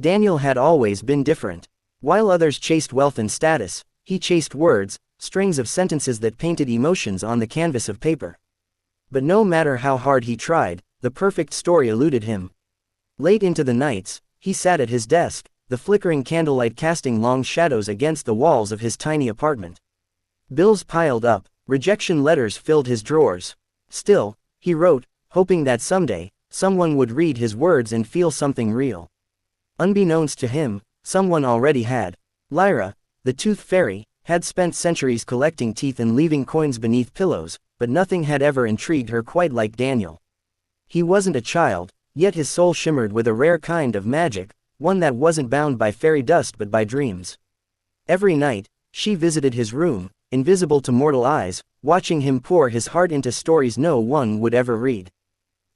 Daniel had always been different. While others chased wealth and status, he chased words, strings of sentences that painted emotions on the canvas of paper. But no matter how hard he tried, the perfect story eluded him. Late into the nights, he sat at his desk, the flickering candlelight casting long shadows against the walls of his tiny apartment. Bills piled up, rejection letters filled his drawers. Still, he wrote, hoping that someday, someone would read his words and feel something real. Unbeknownst to him, someone already had. Lyra, the tooth fairy, had spent centuries collecting teeth and leaving coins beneath pillows, but nothing had ever intrigued her quite like Daniel. He wasn't a child, yet his soul shimmered with a rare kind of magic, one that wasn't bound by fairy dust but by dreams. Every night, she visited his room, invisible to mortal eyes, watching him pour his heart into stories no one would ever read.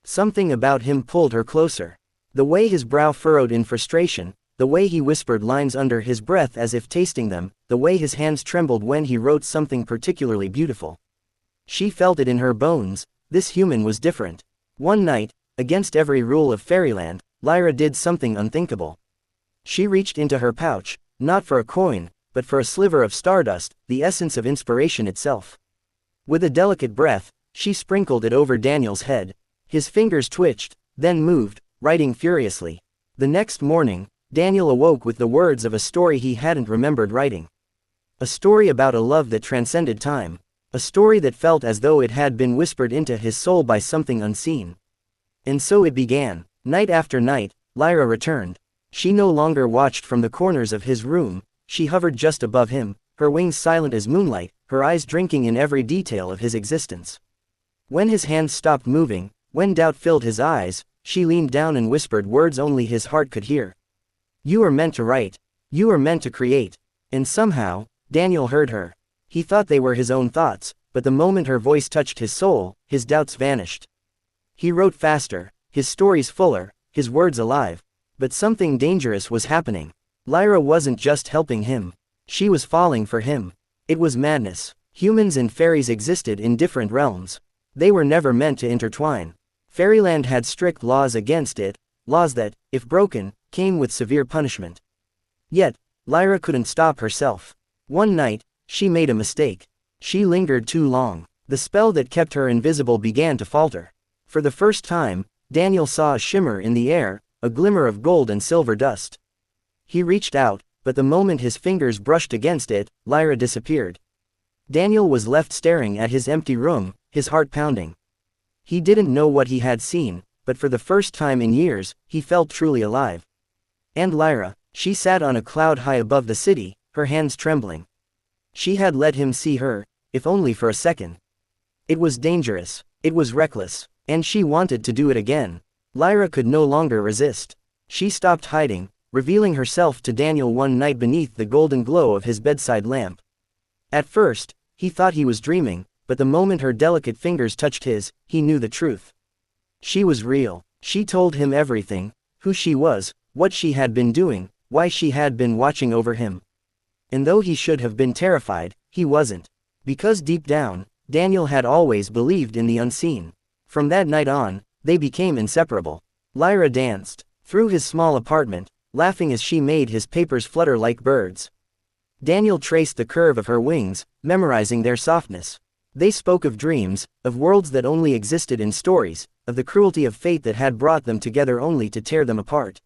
Something about him pulled her closer. The way his brow furrowed in frustration, the way he whispered lines under his breath as if tasting them, the way his hands trembled when he wrote something particularly beautiful. She felt it in her bones, this human was different. One night, against every rule of fairyland, Lyra did something unthinkable. She reached into her pouch, not for a coin, but for a sliver of stardust, the essence of inspiration itself. With a delicate breath, she sprinkled it over Daniel's head. His fingers twitched, then moved, writing furiously. The next morning, Daniel awoke with the words of a story he hadn't remembered writing. A story about a love that transcended time. A story that felt as though it had been whispered into his soul by something unseen. And so it began. Night after night, Lyra returned. She no longer watched from the corners of his room, she hovered just above him, her wings silent as moonlight, her eyes drinking in every detail of his existence. When his hands stopped moving, when doubt filled his eyes, she leaned down and whispered words only his heart could hear. "You are meant to write. You are meant to create." And somehow, Daniel heard her. He thought they were his own thoughts, but the moment her voice touched his soul, his doubts vanished. He wrote faster, his stories fuller, his words alive. But something dangerous was happening. Lyra wasn't just helping him. She was falling for him. It was madness. Humans and fairies existed in different realms. They were never meant to intertwine. Fairyland had strict laws against it, laws that, if broken, came with severe punishment. Yet, Lyra couldn't stop herself. One night, she made a mistake. She lingered too long. The spell that kept her invisible began to falter. For the first time, Daniel saw a shimmer in the air, a glimmer of gold and silver dust. He reached out, but the moment his fingers brushed against it, Lyra disappeared. Daniel was left staring at his empty room, his heart pounding. He didn't know what he had seen, but for the first time in years, he felt truly alive. And Lyra, she sat on a cloud high above the city, her hands trembling. She had let him see her, if only for a second. It was dangerous, it was reckless, and she wanted to do it again. Lyra could no longer resist. She stopped hiding, revealing herself to Daniel one night beneath the golden glow of his bedside lamp. At first, he thought he was dreaming, but the moment her delicate fingers touched his, he knew the truth. She was real. She told him everything, who she was, what she had been doing, why she had been watching over him. And though he should have been terrified, he wasn't. Because deep down, Daniel had always believed in the unseen. From that night on, they became inseparable. Lyra danced through his small apartment, laughing as she made his papers flutter like birds. Daniel traced the curve of her wings, memorizing their softness. They spoke of dreams, of worlds that only existed in stories, of the cruelty of fate that had brought them together only to tear them apart.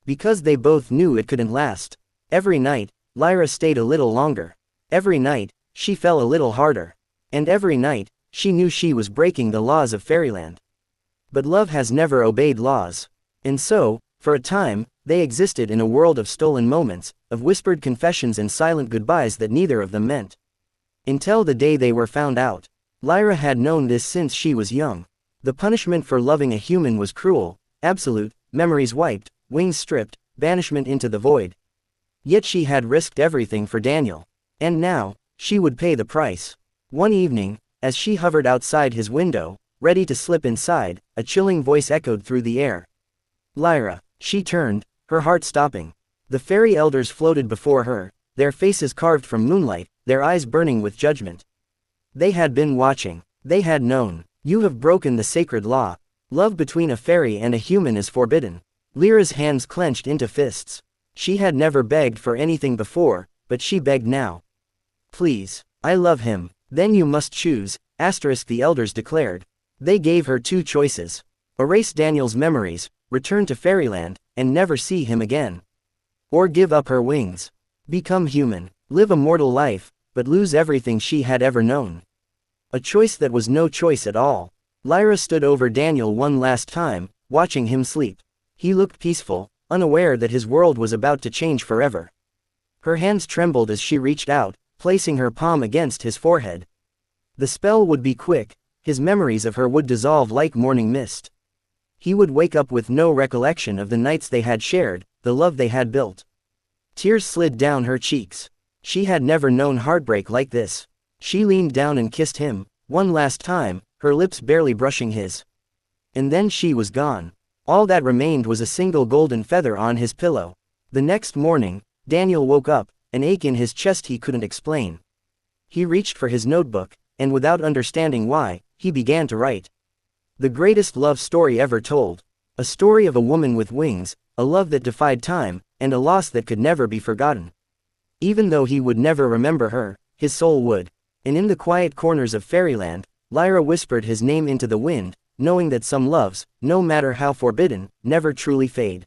Because they both knew it couldn't last. Every night, Lyra stayed a little longer. Every night, she fell a little harder. And every night, she knew she was breaking the laws of fairyland. But love has never obeyed laws. And so, for a time, they existed in a world of stolen moments, of whispered confessions and silent goodbyes that neither of them meant. Until the day they were found out. Lyra had known this since she was young. The punishment for loving a human was cruel, absolute, memories wiped, wings stripped, banishment into the void. Yet she had risked everything for Daniel. And now, she would pay the price. One evening, as she hovered outside his window, ready to slip inside, a chilling voice echoed through the air. Lyra. She turned, her heart stopping. The fairy elders floated before her, their faces carved from moonlight, their eyes burning with judgment. They had been watching. They had known. You have broken the sacred law. Love between a fairy and a human is forbidden. Lyra's hands clenched into fists. She had never begged for anything before, but she begged now. Please, I love him. Then you must choose, the elders declared. They gave her two choices. Erase Daniel's memories, return to fairyland, and never see him again. Or give up her wings. Become human, live a mortal life, but lose everything she had ever known. A choice that was no choice at all. Lyra stood over Daniel one last time, watching him sleep. He looked peaceful, unaware that his world was about to change forever. Her hands trembled as she reached out, placing her palm against his forehead. The spell would be quick, his memories of her would dissolve like morning mist. He would wake up with no recollection of the nights they had shared, the love they had built. Tears slid down her cheeks. She had never known heartbreak like this. She leaned down and kissed him, one last time, her lips barely brushing his. And then she was gone. All that remained was a single golden feather on his pillow. The next morning, Daniel woke up, an ache in his chest he couldn't explain. He reached for his notebook, and without understanding why, he began to write. The greatest love story ever told. A story of a woman with wings, a love that defied time, and a loss that could never be forgotten. Even though he would never remember her, his soul would. And in the quiet corners of fairyland, Lyra whispered his name into the wind, knowing that some loves, no matter how forbidden, never truly fade.